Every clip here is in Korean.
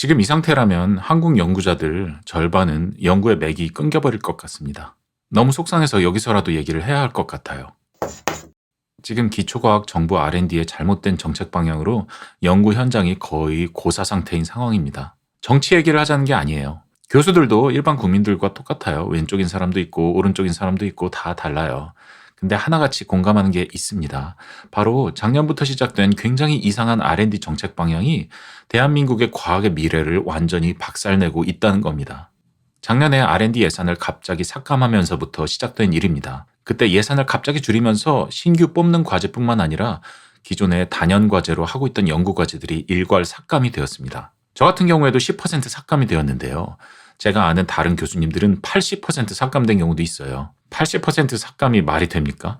지금 이 상태라면 한국 연구자들 절반은 연구의 맥이 끊겨버릴 것 같습니다. 너무 속상해서 여기서라도 얘기를 해야 할 것 같아요. 지금 기초과학 정부 R&D의 잘못된 정책 방향으로 연구 현장이 거의 고사 상태인 상황입니다. 정치 얘기를 하자는 게 아니에요. 교수들도 일반 국민들과 똑같아요. 왼쪽인 사람도 있고 오른쪽인 사람도 있고 다 달라요. 근데 하나같이 공감하는 게 있습니다. 바로 작년부터 시작된 굉장히 이상한 R&D 정책 방향이 대한민국의 과학의 미래를 완전히 박살내고 있다는 겁니다. 작년에 R&D 예산을 갑자기 삭감하면서부터 시작된 일입니다. 그때 예산을 갑자기 줄이면서 신규 뽑는 과제뿐만 아니라 기존의 단연 과제로 하고 있던 연구 과제들이 일괄 삭감이 되었습니다. 저 같은 경우에도 10% 삭감이 되었는데요. 제가 아는 다른 교수님들은 80% 삭감된 경우도 있어요. 80% 삭감이 말이 됩니까?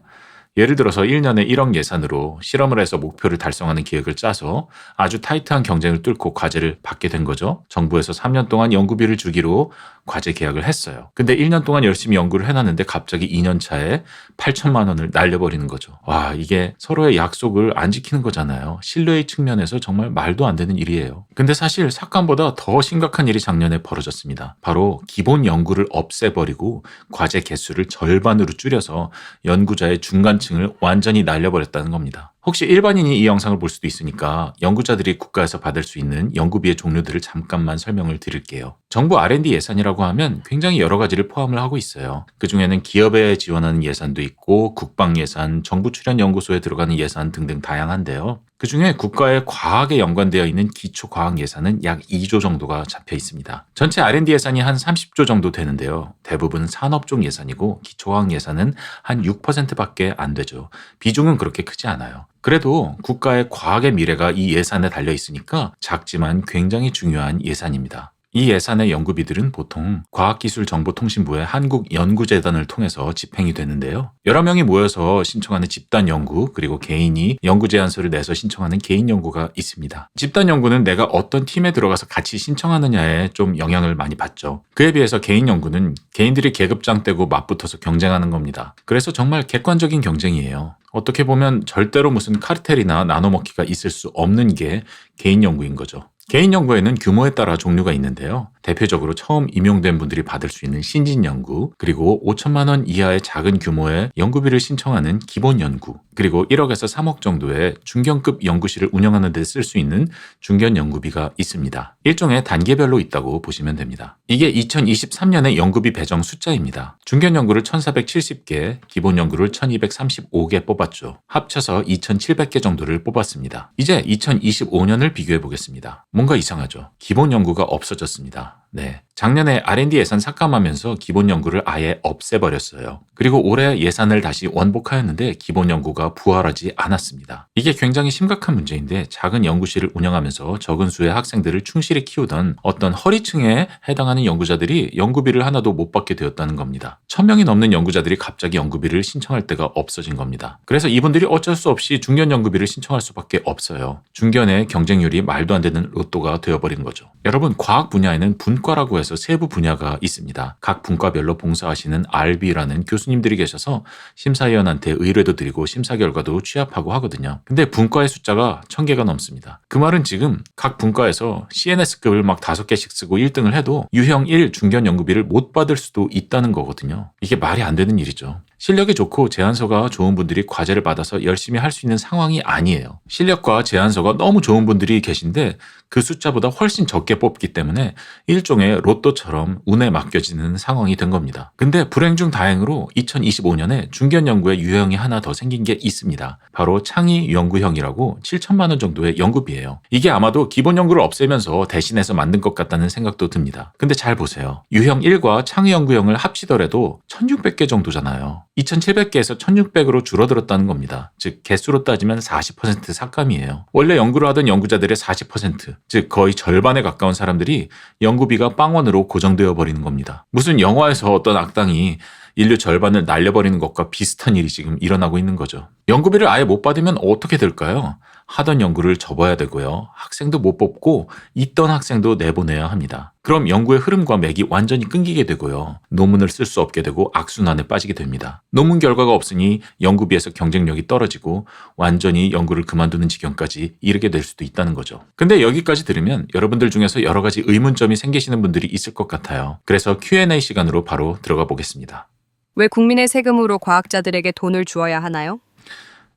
예를 들어서 1년에 1억 예산으로 실험을 해서 목표를 달성하는 계획을 짜서 아주 타이트한 경쟁을 뚫고 과제를 받게 된 거죠. 정부에서 3년 동안 연구비를 주기로 과제 계약을 했어요. 근데 1년 동안 열심히 연구를 해놨는데 갑자기 2년 차에 8천만 원을 날려버리는 거죠. 와, 이게 서로의 약속을 안 지키는 거잖아요. 신뢰의 측면에서 정말 말도 안 되는 일이에요. 근데 사실 삭감보다 더 심각한 일이 작년에 벌어졌습니다. 바로 기본 연구를 없애버리고 과제 개수를 절반으로 줄여서 연구자의 중간층을 완전히 날려버렸다는 겁니다. 혹시 일반인이 이 영상을 볼 수도 있으니까 연구자들이 국가에서 받을 수 있는 연구비의 종류들을 잠깐만 설명을 드릴게요. 정부 R&D 예산이라고 하면 굉장히 여러 가지를 포함을 하고 있어요. 그중에는 기업에 지원하는 예산도 있고 국방 예산, 정부 출연 연구소에 들어가는 예산 등등 다양한데요. 그중에 국가의 과학에 연관되어 있는 기초과학 예산은 약 2조 정도가 잡혀 있습니다. 전체 R&D 예산이 한 30조 정도 되는데요. 대부분 산업종 예산이고 기초과학 예산은 한 6%밖에 안 되죠. 비중은 그렇게 크지 않아요. 그래도 국가의 과학의 미래가 이 예산에 달려 있으니까 작지만 굉장히 중요한 예산입니다. 이 예산의 연구비들은 보통 과학기술정보통신부의 한국연구재단을 통해서 집행이 되는데요. 여러 명이 모여서 신청하는 집단 연구, 그리고 개인이 연구 제안서를 내서 신청하는 개인 연구가 있습니다. 집단 연구는 내가 어떤 팀에 들어가서 같이 신청하느냐에 좀 영향을 많이 받죠. 그에 비해서 개인 연구는 개인들이 계급장 떼고 맞붙어서 경쟁하는 겁니다. 그래서 정말 객관적인 경쟁이에요. 어떻게 보면 절대로 무슨 카르텔이나 나눠먹기가 있을 수 없는 게 개인 연구인 거죠. 개인 연구에는 규모에 따라 종류가 있는데요. 대표적으로 처음 임용된 분들이 받을 수 있는 신진 연구, 그리고 5천만 원 이하의 작은 규모의 연구비를 신청하는 기본 연구, 그리고 1억에서 3억 정도의 중견급 연구실을 운영하는 데 쓸 수 있는 중견 연구비가 있습니다. 일종의 단계별로 있다고 보시면 됩니다. 이게 2023년의 연구비 배정 숫자입니다. 중견 연구를 1470개, 기본 연구를 1235개 뽑았죠. 합쳐서 2700개 정도를 뽑았습니다. 이제 2025년을 비교해 보겠습니다. 뭔가 이상하죠. 기본 연구가 없어졌습니다. 네. 작년에 R&D 예산 삭감하면서 기본 연구를 아예 없애버렸어요. 그리고 올해 예산을 다시 원복하였는데 기본 연구가 부활하지 않았습니다. 이게 굉장히 심각한 문제인데 작은 연구실을 운영하면서 적은 수의 학생들을 충실히 키우던 어떤 허리층에 해당하는 연구자들이 연구비를 하나도 못 받게 되었다는 겁니다. 1000명이 넘는 연구자들이 갑자기 연구비를 신청할 데가 없어진 겁니다. 그래서 이분들이 어쩔 수 없이 중견 연구비를 신청할 수밖에 없어요. 중견의 경쟁률이 말도 안 되는 로또가 되어버린 거죠. 여러분, 과학 분야에는 분과라고 해서 세부 분야가 있습니다. 각 분과별로 봉사하시는 RB라는 교수님들이 계셔서 심사위원한테 의뢰도 드리고 심사 결과도 취합하고 하거든요. 근데 분과의 숫자가 1000개가 넘습니다. 그 말은 지금 각 분과에서 CNS급을 막 5개씩 쓰고 1등을 해도 유형 1 중견 연구비를 못 받을 수도 있다는 거거든요. 이게 말이 안 되는 일이죠. 실력이 좋고 제안서가 좋은 분들이 과제를 받아서 열심히 할 수 있는 상황이 아니에요. 실력과 제안서가 너무 좋은 분들이 계신데 그 숫자보다 훨씬 적게 뽑기 때문에 일종의 로또처럼 운에 맡겨지는 상황이 된 겁니다. 근데 불행 중 다행으로 2025년에 중견 연구에 유형이 하나 더 생긴 게 있습니다. 바로 창의 연구형이라고 7천만 원 정도의 연구비예요. 이게 아마도 기본 연구를 없애면서 대신해서 만든 것 같다는 생각도 듭니다. 근데 잘 보세요. 유형 1과 창의 연구형을 합치더라도 1600개 정도잖아요. 2700개에서 1600으로 줄어들었다는 겁니다. 즉 개수로 따지면 40% 삭감이에요. 원래 연구를 하던 연구자들의 40%, 즉 거의 절반에 가까운 사람들이 연구비가 빵원으로 고정되어 버리는 겁니다. 무슨 영화에서 어떤 악당이 인류 절반을 날려버리는 것과 비슷한 일이 지금 일어나고 있는 거죠. 연구비를 아예 못 받으면 어떻게 될까요? 하던 연구를 접어야 되고요. 학생도 못 뽑고 있던 학생도 내보내야 합니다. 그럼 연구의 흐름과 맥이 완전히 끊기게 되고요. 논문을 쓸 수 없게 되고 악순환에 빠지게 됩니다. 논문 결과가 없으니 연구비에서 경쟁력이 떨어지고 완전히 연구를 그만두는 지경까지 이르게 될 수도 있다는 거죠. 근데 여기까지 들으면 여러분들 중에서 여러 가지 의문점이 생기시는 분들이 있을 것 같아요. 그래서 Q&A 시간으로 바로 들어가 보겠습니다. 왜 국민의 세금으로 과학자들에게 돈을 주어야 하나요?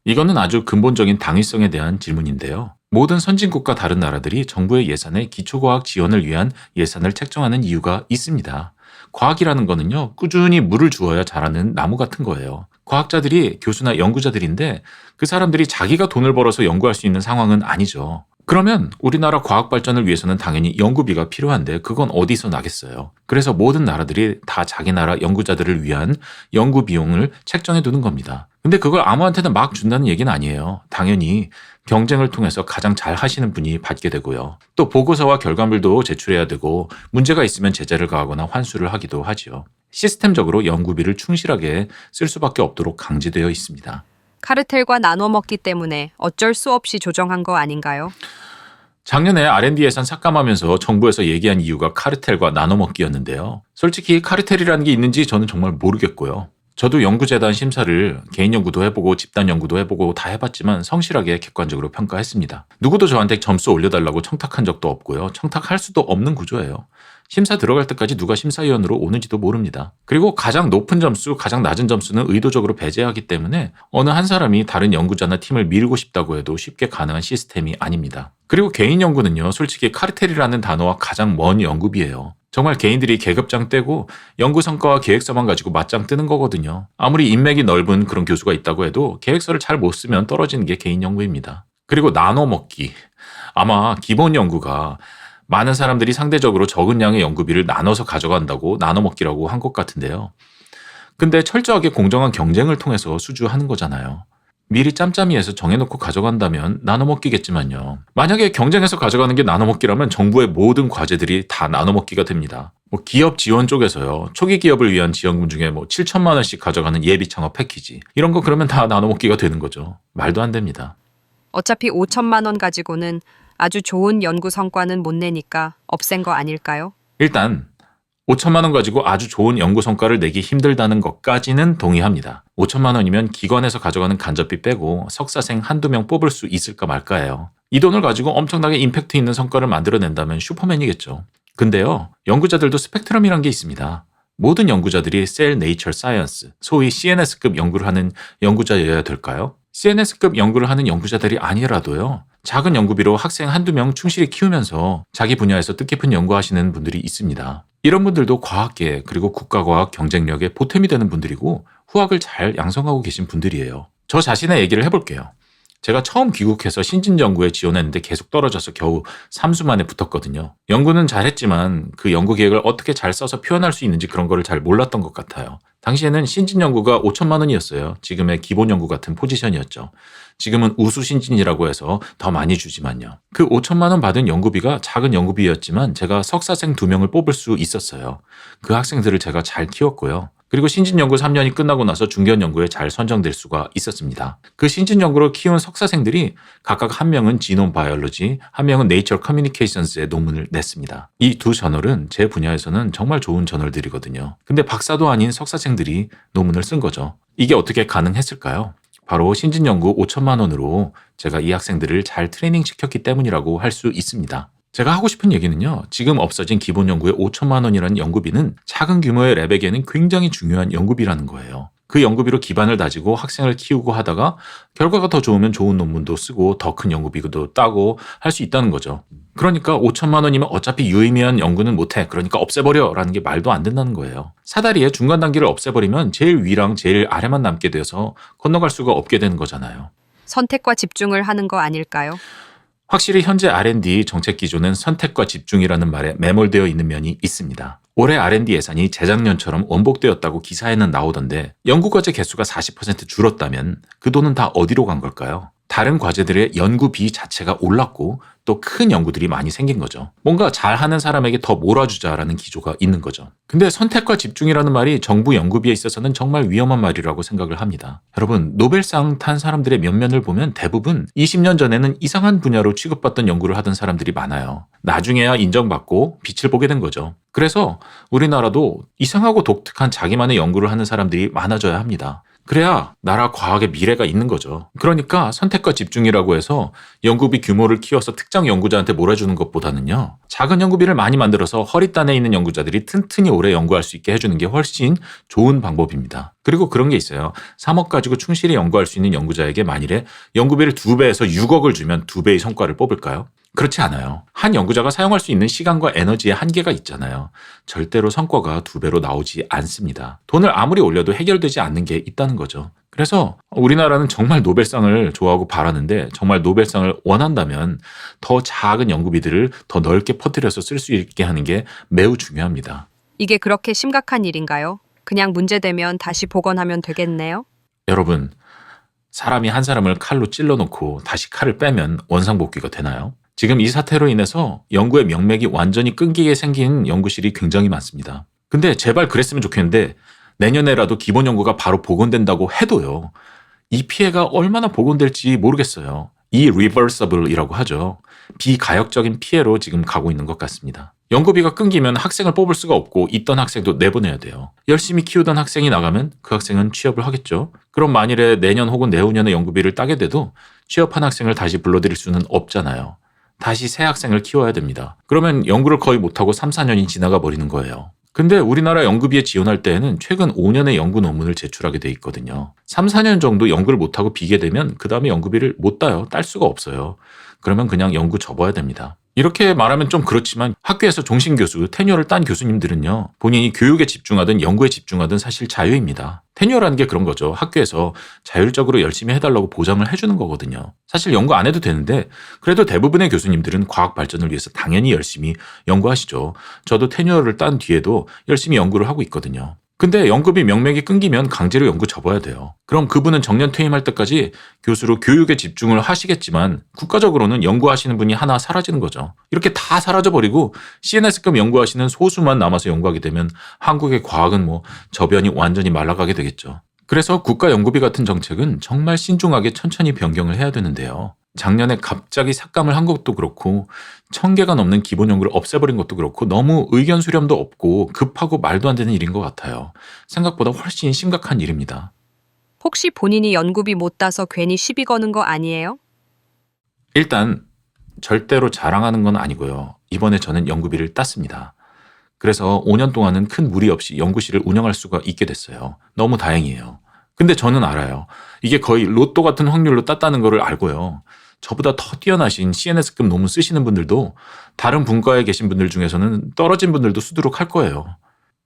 이거는 아주 근본적인 당위성에 대한 질문인데요. 모든 선진국과 다른 나라들이 정부의 예산에 기초과학 지원을 위한 예산을 책정하는 이유가 있습니다. 과학이라는 거는요, 꾸준히 물을 주어야 자라는 나무 같은 거예요. 과학자들이 교수나 연구자들인데 그 사람들이 자기가 돈을 벌어서 연구할 수 있는 상황은 아니죠. 그러면 우리나라 과학 발전을 위해서는 당연히 연구비가 필요한데 그건 어디서 나겠어요. 그래서 모든 나라들이 다 자기 나라 연구자들을 위한 연구 비용을 책정해 두는 겁니다. 근데 그걸 아무한테나 막 준다는 얘기는 아니에요. 당연히 경쟁을 통해서 가장 잘 하시는 분이 받게 되고요. 또 보고서와 결과물도 제출해야 되고 문제가 있으면 제재를 가하거나 환수를 하기도 하지요. 시스템적으로 연구비를 충실하게 쓸 수밖에 없도록 강제되어 있습니다. 카르텔과 나눠 먹기 때문에 어쩔 수 없이 조정한 거 아닌가요? 작년에 R&D 예산 삭감하면서 정부에서 얘기한 이유가 카르텔과 나눠먹기였는데요. 솔직히 카르텔이라는 게 있는지 저는 정말 모르겠고요. 저도 연구재단 심사를 개인 연구도 해보고 집단 연구도 해보고 다 해봤지만 성실하게 객관적으로 평가했습니다. 누구도 저한테 점수 올려달라고 청탁한 적도 없고요. 청탁할 수도 없는 구조예요. 심사 들어갈 때까지 누가 심사위원으로 오는지도 모릅니다. 그리고 가장 높은 점수, 가장 낮은 점수는 의도적으로 배제하기 때문에 어느 한 사람이 다른 연구자나 팀을 밀고 싶다고 해도 쉽게 가능한 시스템이 아닙니다. 그리고 개인 연구는요, 솔직히 카르텔이라는 단어와 가장 먼 연구비예요. 정말 개인들이 계급장 떼고 연구 성과와 계획서만 가지고 맞짱 뜨는 거거든요. 아무리 인맥이 넓은 그런 교수가 있다고 해도 계획서를 잘 못 쓰면 떨어지는 게 개인 연구입니다. 그리고 나눠 먹기. 아마 기본 연구가 많은 사람들이 상대적으로 적은 양의 연구비를 나눠서 가져간다고 나눠 먹기라고 한 것 같은데요. 근데 철저하게 공정한 경쟁을 통해서 수주하는 거잖아요. 미리 짬짬이해서 정해놓고 가져간다면 나눠먹기겠지만요. 만약에 경쟁해서 가져가는 게 나눠먹기라면 정부의 모든 과제들이 다 나눠먹기가 됩니다. 기업 지원 쪽에서요. 초기 기업을 위한 지원금 중에 7천만 원씩 가져가는 예비 창업 패키지. 이런 거 그러면 다 나눠먹기가 되는 거죠. 말도 안 됩니다. 어차피 5천만 원 가지고는 아주 좋은 연구 성과는 못 내니까 없앤 거 아닐까요? 일단 5천만 원 가지고 아주 좋은 연구 성과를 내기 힘들다는 것까지는 동의합니다. 5천만 원이면 기관에서 가져가는 간접비 빼고 석사생 한두 명 뽑을 수 있을까 말까예요. 이 돈을 가지고 엄청나게 임팩트 있는 성과를 만들어낸다면 슈퍼맨이겠죠. 근데요, 연구자들도 스펙트럼이란 게 있습니다. 모든 연구자들이 셀 네이처 사이언스, 소위 CNS급 연구를 하는 연구자여야 될까요? CNS급 연구를 하는 연구자들이 아니라도요, 작은 연구비로 학생 한두 명 충실히 키우면서 자기 분야에서 뜻깊은 연구하시는 분들이 있습니다. 이런 분들도 과학계 그리고 국가과학 경쟁력에 보탬이 되는 분들이고 후학을 잘 양성하고 계신 분들이에요. 저 자신의 얘기를 해볼게요. 제가 처음 귀국해서 신진연구에 지원했는데 계속 떨어져서 겨우 3수 만에 붙었거든요. 연구는 잘했지만 그 연구 계획을 어떻게 잘 써서 표현할 수 있는지 그런 거를 잘 몰랐던 것 같아요. 당시에는 신진연구가 5천만 원이었어요. 지금의 기본연구 같은 포지션이었죠. 지금은 우수신진이라고 해서 더 많이 주지만요. 그 5천만 원 받은 연구비가 작은 연구비였지만 제가 석사생 2명을 뽑을 수 있었어요. 그 학생들을 제가 잘 키웠고요. 그리고 신진연구 3년이 끝나고 나서 중견연구에 잘 선정될 수가 있었습니다. 그 신진연구로 키운 석사생들이 각각 한 명은 지놈 바이올로지, 한 명은 네이처 커뮤니케이션스에 논문을 냈습니다. 이 두 저널은 제 분야에서는 정말 좋은 저널들이거든요. 근데 박사도 아닌 석사생들이 논문을 쓴 거죠. 이게 어떻게 가능했을까요? 바로 신진연구 5천만 원으로 제가 이 학생들을 잘 트레이닝 시켰기 때문이라고 할 수 있습니다. 제가 하고 싶은 얘기는요. 지금 없어진 기본 연구의 5천만 원이라는 연구비는 작은 규모의 랩에게는 굉장히 중요한 연구비라는 거예요. 그 연구비로 기반을 다지고 학생을 키우고 하다가 결과가 더 좋으면 좋은 논문도 쓰고 더 큰 연구비도 따고 할 수 있다는 거죠. 그러니까 5천만 원이면 어차피 유의미한 연구는 못해. 그러니까 없애버려 라는 게 말도 안 된다는 거예요. 사다리의 중간 단계를 없애버리면 제일 위랑 제일 아래만 남게 돼서 건너갈 수가 없게 되는 거잖아요. 선택과 집중을 하는 거 아닐까요? 확실히 현재 R&D 정책 기조는 선택과 집중이라는 말에 매몰되어 있는 면이 있습니다. 올해 R&D 예산이 재작년처럼 원복되었다고 기사에는 나오던데 연구과제 개수가 40% 줄었다면 그 돈은 다 어디로 간 걸까요? 다른 과제들의 연구비 자체가 올랐고 또 큰 연구들이 많이 생긴 거죠. 뭔가 잘하는 사람에게 더 몰아주자라는 기조가 있는 거죠. 근데 선택과 집중이라는 말이 정부 연구비에 있어서는 정말 위험한 말이라고 생각을 합니다. 여러분, 노벨상 탄 사람들의 면면을 보면 대부분 20년 전에는 이상한 분야로 취급받던 연구를 하던 사람들이 많아요. 나중에야 인정받고 빛을 보게 된 거죠. 그래서 우리나라도 이상하고 독특한 자기만의 연구를 하는 사람들이 많아져야 합니다. 그래야 나라 과학의 미래가 있는 거죠. 그러니까 선택과 집중이라고 해서 연구비 규모를 키워서 특정 연구자한테 몰아주는 것보다는요, 작은 연구비를 많이 만들어서 허리단에 있는 연구자들이 튼튼히 오래 연구할 수 있게 해주는 게 훨씬 좋은 방법입니다. 그리고 그런 게 있어요. 3억 가지고 충실히 연구할 수 있는 연구자에게 만일에 연구비를 2배에서 6억을 주면 2배의 성과를 뽑을까요? 그렇지 않아요. 한 연구자가 사용할 수 있는 시간과 에너지의 한계가 있잖아요. 절대로 성과가 2배로 나오지 않습니다. 돈을 아무리 올려도 해결되지 않는 게 있다는 거죠. 그래서 우리나라는 정말 노벨상을 좋아하고 바라는데, 정말 노벨상을 원한다면 더 작은 연구비들을 더 넓게 퍼뜨려서 쓸 수 있게 하는 게 매우 중요합니다. 이게 그렇게 심각한 일인가요? 그냥 문제되면 다시 복원하면 되겠네요? 여러분, 사람이 한 사람을 칼로 찔러놓고 다시 칼을 빼면 원상복귀가 되나요? 지금 이 사태로 인해서 연구의 명맥이 완전히 끊기게 생긴 연구실이 굉장히 많습니다. 근데 제발 그랬으면 좋겠는데, 내년에라도 기본 연구가 바로 복원된다고 해도요, 이 피해가 얼마나 복원될지 모르겠어요. irreversible이라고 하죠. 비가역적인 피해로 지금 가고 있는 것 같습니다. 연구비가 끊기면 학생을 뽑을 수가 없고 있던 학생도 내보내야 돼요. 열심히 키우던 학생이 나가면 그 학생은 취업을 하겠죠. 그럼 만일에 내년 혹은 내후년에 연구비를 따게 돼도 취업한 학생을 다시 불러들일 수는 없잖아요. 다시 새 학생을 키워야 됩니다. 그러면 연구를 거의 못하고 3, 4년이 지나가 버리는 거예요. 근데 우리나라 연구비에 지원할 때에는 최근 5년의 연구 논문을 제출하게 돼 있거든요. 3, 4년 정도 연구를 못하고 비게 되면 그 다음에 연구비를 못 따요. 딸 수가 없어요. 그러면 그냥 연구 접어야 됩니다. 이렇게 말하면 좀 그렇지만 학교에서 종신교수, 테뉴어를 딴 교수님들은요, 본인이 교육에 집중하든 연구에 집중하든 사실 자유입니다. 테뉴어라는 게 그런 거죠. 학교에서 자율적으로 열심히 해달라고 보장을 해주는 거거든요. 사실 연구 안 해도 되는데 그래도 대부분의 교수님들은 과학 발전을 위해서 당연히 열심히 연구하시죠. 저도 테뉴어를 딴 뒤에도 열심히 연구를 하고 있거든요. 근데 연구비 명맥이 끊기면 강제로 연구 접어야 돼요. 그럼 그분은 정년 퇴임할 때까지 교수로 교육에 집중을 하시겠지만 국가적으로는 연구하시는 분이 하나 사라지는 거죠. 이렇게 다 사라져버리고 CNS급 연구하시는 소수만 남아서 연구하게 되면 한국의 과학은 저변이 완전히 말라가게 되겠죠. 그래서 국가 연구비 같은 정책은 정말 신중하게 천천히 변경을 해야 되는데요. 작년에 갑자기 삭감을 한 것도 그렇고 1,000개가 넘는 기본 연구를 없애버린 것도 그렇고 너무 의견 수렴도 없고 급하고 말도 안 되는 일인 것 같아요. 생각보다 훨씬 심각한 일입니다. 혹시 본인이 연구비 못 따서 괜히 시비 거는 거 아니에요? 일단 절대로 자랑하는 건 아니고요. 이번에 저는 연구비를 땄습니다. 그래서 5년 동안은 큰 무리 없이 연구실을 운영할 수가 있게 됐어요. 너무 다행이에요. 근데 저는 알아요. 이게 거의 로또 같은 확률로 땄다는 거를 알고요. 저보다 더 뛰어나신 CNS급 논문 쓰시는 분들도 다른 분과에 계신 분들 중에서는 떨어진 분들도 수두룩할 거예요.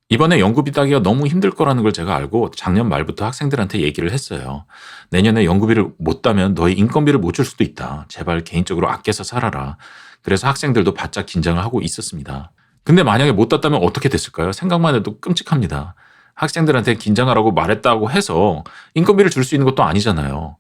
이번에 연구비 따기가 너무 힘들 거라는 걸 제가 알고 작년 말부터 학생들한테 얘기를 했어요. 내년에 연구비를 못 따면 너희 인건비를 못 줄 수도 있다. 제발 개인적으로 아껴서 살아라. 그래서 학생들도 바짝 긴장을 하고 있었습니다. 근데 만약에 못 땄다면 어떻게 됐을까요? 생각만 해도 끔찍합니다. 학생들한테 긴장하라고 말했다고 해서 인건비를 줄 수 있는 것도 아니잖아요.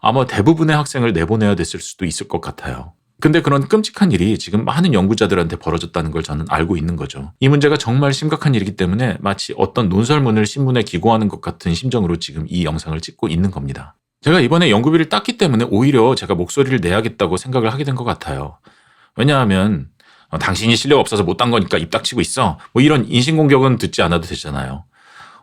아마 대부분의 학생을 내보내야 됐을 수도 있을 것 같아요. 근데 그런 끔찍한 일이 지금 많은 연구자들한테 벌어졌다는 걸 저는 알고 있는 거죠. 이 문제가 정말 심각한 일이기 때문에 마치 어떤 논설문을 신문에 기고하는 것 같은 심정으로 지금 이 영상을 찍고 있는 겁니다. 제가 이번에 연구비를 땄기 때문에 오히려 제가 목소리를 내야겠다고 생각을 하게 된 것 같아요. 왜냐하면 당신이 실력 없어서 못 딴 거니까 입 닥치고 있어. 이런 인신공격은 듣지 않아도 되잖아요.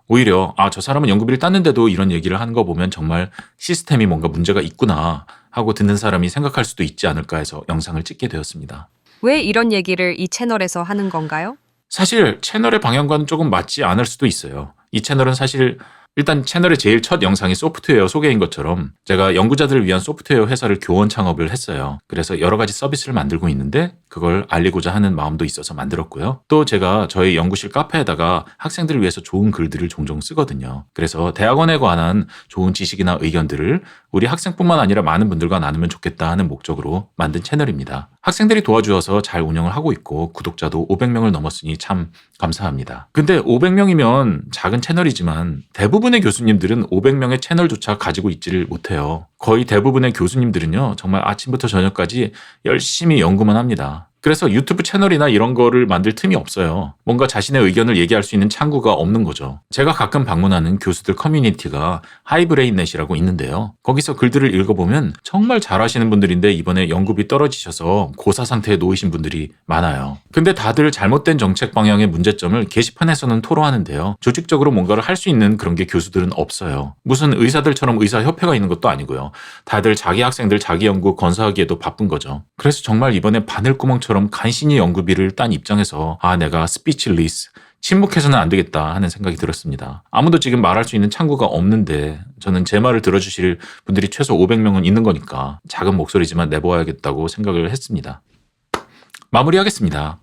오히려 저 사람은 연구비를 땄는데도 이런 얘기를 하는 거 보면 정말 시스템이 뭔가 문제가 있구나 하고 듣는 사람이 생각할 수도 있지 않을까 해서 영상을 찍게 되었습니다. 왜 이런 얘기를 이 채널에서 하는 건가요? 사실 채널의 방향과는 조금 맞지 않을 수도 있어요. 이 채널은 사실 일단 채널의 제일 첫 영상이 소프트웨어 소개인 것처럼 제가 연구자들을 위한 소프트웨어 회사를 교원 창업을 했어요. 그래서 여러 가지 서비스를 만들고 있는데 그걸 알리고자 하는 마음도 있어서 만들었고요. 또 제가 저희 연구실 카페에다가 학생들을 위해서 좋은 글들을 종종 쓰거든요. 그래서 대학원에 관한 좋은 지식이나 의견들을 우리 학생뿐만 아니라 많은 분들과 나누면 좋겠다 하는 목적으로 만든 채널입니다. 학생들이 도와주어서 잘 운영을 하고 있고 구독자도 500명을 넘었으니 참 감사합니다. 근데 500명이면 작은 채널이지만 대부분 대부분의 교수님들은 500명의 채널조차 가지고 있지를 못해요. 거의 대부분의 교수님들은요, 정말 아침부터 저녁까지 열심히 연구만 합니다. 그래서 유튜브 채널이나 이런 거를 만들 틈이 없어요. 뭔가 자신의 의견을 얘기할 수 있는 창구가 없는 거죠. 제가 가끔 방문하는 교수들 커뮤니티가 하이브레인넷이라고 있는데요. 거기서 글들을 읽어보면 정말 잘하시는 분들인데 이번에 연구비 떨어지셔서 고사 상태에 놓이신 분들이 많아요. 근데 다들 잘못된 정책 방향의 문제점을 게시판에서는 토로하는데요. 조직적으로 뭔가를 할 수 있는 그런 게 교수들은 없어요. 무슨 의사들처럼 의사협회가 있는 것도 아니고요. 다들 자기 학생들 자기 연구 건사하기에도 바쁜 거죠. 그래서 정말 이번에 바늘구멍처럼 간신히 연구비를 딴 입장에서 내가 스피치리스 침묵해서는 안 되겠다 하는 생각이 들었습니다. 아무도 지금 말할 수 있는 창구가 없는데 저는 제 말을 들어주실 분들이 최소 500명은 있는 거니까 작은 목소리지만 내보아야겠다고 생각을 했습니다. 마무리하겠습니다.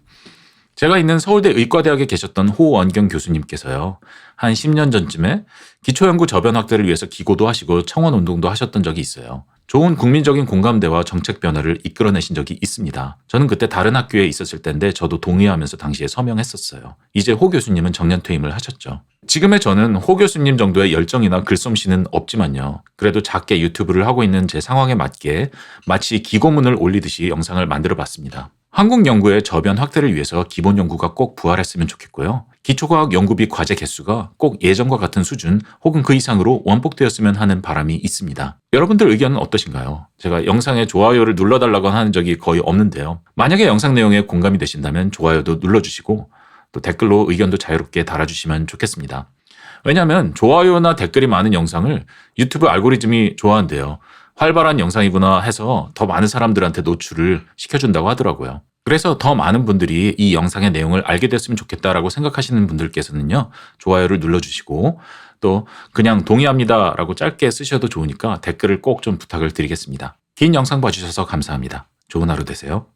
제가 있는 서울대 의과대학에 계셨던 호원경 교수님께서요. 한 10년 전쯤에 기초연구 저변 확대를 위해서 기고도 하시고 청원운동도 하셨던 적이 있어요. 좋은 국민적인 공감대와 정책 변화를 이끌어내신 적이 있습니다. 저는 그때 다른 학교에 있었을 때인데 저도 동의하면서 당시에 서명했었어요. 이제 호 교수님은 정년 퇴임을 하셨죠. 지금의 저는 호 교수님 정도의 열정이나 글솜씨는 없지만요. 그래도 작게 유튜브를 하고 있는 제 상황에 맞게 마치 기고문을 올리듯이 영상을 만들어 봤습니다. 한국 연구의 저변 확대를 위해서 기본 연구가 꼭 부활했으면 좋겠고요. 기초과학 연구비 과제 개수가 꼭 예전과 같은 수준 혹은 그 이상으로 원폭되었으면 하는 바람이 있습니다. 여러분들 의견은 어떠신가요? 제가 영상에 좋아요를 눌러달라고 하는 적이 거의 없는데요. 만약에 영상 내용에 공감이 되신다면 좋아요도 눌러주시고 또 댓글로 의견도 자유롭게 달아주시면 좋겠습니다. 왜냐하면 좋아요나 댓글이 많은 영상을 유튜브 알고리즘이 좋아한대요. 활발한 영상이구나 해서 더 많은 사람들한테 노출을 시켜준다고 하더라고요. 그래서 더 많은 분들이 이 영상의 내용을 알게 됐으면 좋겠다라고 생각하시는 분들께서는요. 좋아요를 눌러주시고 또 그냥 동의합니다 라고 짧게 쓰셔도 좋으니까 댓글을 꼭 좀 부탁을 드리겠습니다. 긴 영상 봐주셔서 감사합니다. 좋은 하루 되세요.